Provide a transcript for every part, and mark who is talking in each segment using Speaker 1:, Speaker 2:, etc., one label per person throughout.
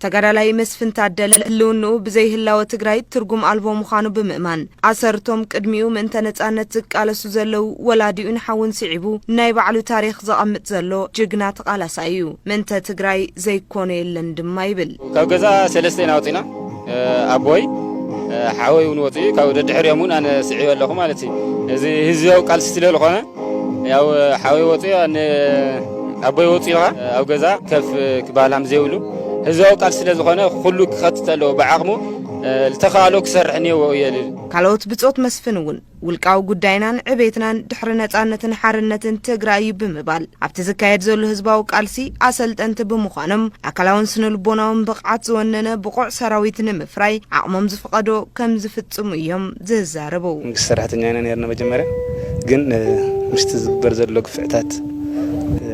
Speaker 1: ተጋዳላይ መስፍን ታደለ ህልውኑ ብዘይ ህላወ ትግራይ ትርጉም አልቦ ምዃኑ ብምእማን አሰርቶም ቅድሚኡ ምንተ ነጻነት ዝቃለሱ ዘለው ወላዲኡን ሓውን ስዒቡ ናይ ባዕሉ ታሪኽ ዘቐምጥ ዘሎ ጅግና ተቃላሳ እዩ ምንተ ትግራይ ዘይኮነ የለን ድማ ይብል
Speaker 2: ካብ ገዛ ሰለስተ ናውጢና አቦይ ሓወይ እውን ወፂ ካብ ደድሕሪኦም አነ ስዒብ ኣለኹ ማለት እዩ እዚ ህዝባዊ ቃልሲ ስለ ዝኾነ ያው ሓወይ ወፂ አቦይ ወፂ ኣብ ገዛ ከፍ ክባልሃም ዘይብሉ ህዝባዊ ቃል ስለ ዝኾነ ኩሉ ክኸትተሎ ብዓቕሙ ልተኻሎ ክሰርሕ ነይዎ የልል
Speaker 1: ካልኦት ብጾት መስፍን እውን ውልቃዊ ጉዳይናን ዕቤትናን ድሕሪ ነጻነትን ሓርነትን ትግራይ ብምባል ኣብቲ ዝካየድ ዘሎ ህዝባዊ ቃልሲ ኣሰልጠንቲ ብምዃኖም ኣካላውን ስነልቦናውን ብቕዓት ዝወነነ ብቑዕ ሰራዊት ንምፍራይ ዓቕሞም ዝፈቐዶ ከም ዝፍጽሙ እዮም ዝዛረቡ
Speaker 3: መንግስቲ ሰራሕተኛ ኢና ነርና መጀመርያ ግን ምስቲ ዝግበር ዘሎ ግፍዕታት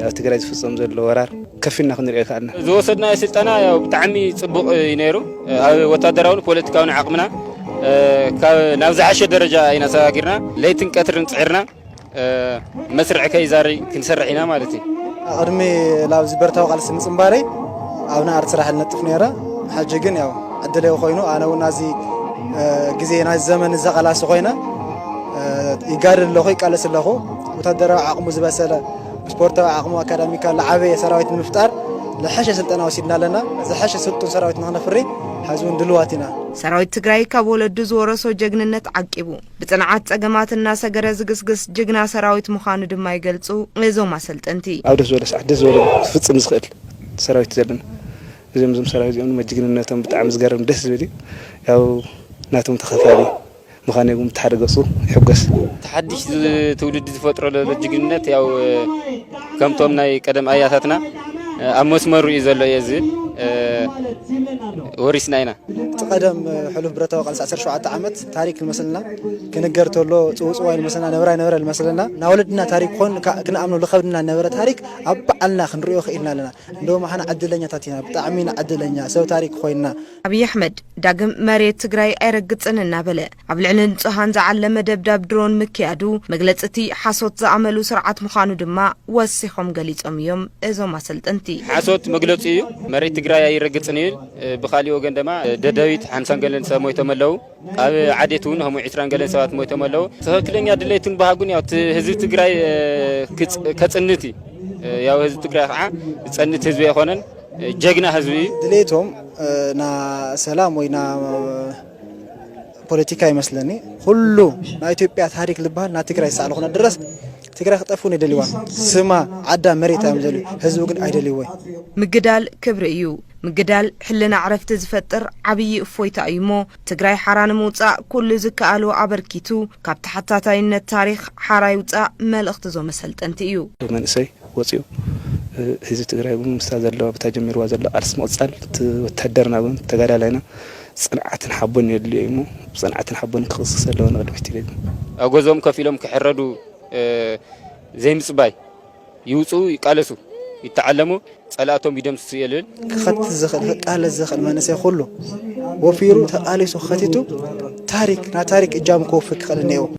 Speaker 3: ኣብ ትግራይ ዝፍጸም ዘሎ ወራር ከፊልና ክንሪኦ ካልና
Speaker 2: ዝወሰድና ስልጠና ያው ብጣዕሚ ጽቡቕ ነይሩ ኣብ ወታደራውን ፖለቲካውን ዓቕምና ናብ ዝሓሸ ደረጃ ኢና ሰጋጊርና ለይትን ቀትርን ጽዒርና መስርዕ ከይዛሪ ክንሰርሕ ኢና ማለት እዩ
Speaker 4: ቅድሚ ላብ ዝበርታው ቃልሲ ምጽምባረይ ኣብና ኣር ስራሕ ልነጥፍ ነይረ ሓጂ ግን ያው ዕድለይ ኮይኑ ኣነ እውን ናዚ ግዜ ናይ ዘመን ዘቐላሲ ኮይነ ይጋድል ኣለኹ ይቃለስ ኣለኹ ወታደራዊ ዓቕሙ ዝበሰለ ስፖርታዊ ዓቕሙ አካዳሚካል ዓበየ ሰራዊት ንምፍጣር ለሐሸ ስልጠና ወሲድና ለና ዝሐሸ ስልጡን ሰራዊት ንኽነፍሪ ሓዙን ድልዋቲና
Speaker 1: ሰራዊት ትግራይ ካብ ወለዱ ዝወረሶ ጀግንነት ዓቂቡ ብጽንዓት ጸገማትና ሰገረ ዝግስግስ ጅግና ሰራዊት ምዃኑ ድማ ይገልጹ እዞም አሰልጠንቲ
Speaker 3: ኣብ ደስ ዝበለ ሰዓት ደስ ዝበለ ፍጽም ዝኽእል ሰራዊት ዘለና እዞም ሰራዊት እዚኦም መጅግንነቶም ብጣዕሚ ዝገርም ደስ ዝብል ያው ናቶም ተኸፋሊ مخانيكم تحرقصوا يحقس
Speaker 2: تحديش تولد فترة للجنة أو كم تومنا قدم آياتنا أمس مرو يزول يزيد ورثنا هنا
Speaker 4: تقدم حلف برتا وقال 17 عامت تاريخ مثلنا كنقرت له صوصوين مثلا نبره مثلا نولدنا تاريخ كون كنامنوا لخبنا نبره تاريخ ابعلنا خنريو خيلنا لنا እንደውም አሁን አድለኛ ታቲና በጣዕሚና አድለኛ ሰው ታሪክ ኮይና
Speaker 1: አብይ አህመድ ዳግም መሬት ትግራይ አይረግጽንና በለ ኣብ ልዕሊ ንጹሃን ዝዓለመ ደብዳብ ድሮን ምክያዱ መግለጽቲ ሓሶት ዝኣመሉ ስርዓት ምዃኑ ድማ ወሲኾም ገሊጾም እዮም እዞም አሰልጠንቲ
Speaker 2: ሓሶት መግለጽ እዩ መሬት ትግራይ አይረግጽን ይል بخالي وجن دما ددويت حنسان قالن سموي تملو أب عادتون هم 20 قالن سوات موي تملو تهكلن يا دليتون بهاغون يا هزب تግራይ كتصنتي يا هزب تግራይ خا تصنت هزب يخونن جگنا هزب
Speaker 4: دليتهم نا سلام وينا ፖለቲካ ይመስለኒ ሁሉ ናይ ኢትዮጵያ ታሪክ ልባል ና ትግራይ ሳልኹና ድረስ ትግራይ خطفون يدليوان سما عدا مريت امزلي ህዝቡ ግን አይደልይ
Speaker 1: ምግዳል ክብሪ እዩ ምግዳል ሕልና ዓረፍቲ ዝፈጥር ዓብይ እፎይታ እዩሞ ትግራይ ሓራን ምውጻእ ኩሉ ዝከኣሉ አበርኪቱ ካብ ተሓታታይነት ታሪኽ ሓራይ ውጻእ መልእኽቲ ዞ መሰልጠንቲ እዩ
Speaker 3: መንእሰይ ወጽዩ ህዝብ ትግራይ ምስተዘለው በተጀምሩ ዘለው አርስ መውጻል ወታደርና ግን ተጋዳላይና صنعتن حبون يدليمو صنعتن حبون كخصصلو نقدمت لي
Speaker 2: اغوزوم كفيلم كحردو زي مصباي يوصو يقالسو يتعلموا صلاتهم يدمسو يلل
Speaker 4: خط زخل قال الزخل ما نسي كله وفيرو تقاليسو خطيتو تاريخ نا تاريخ اجام كوفك خلنيو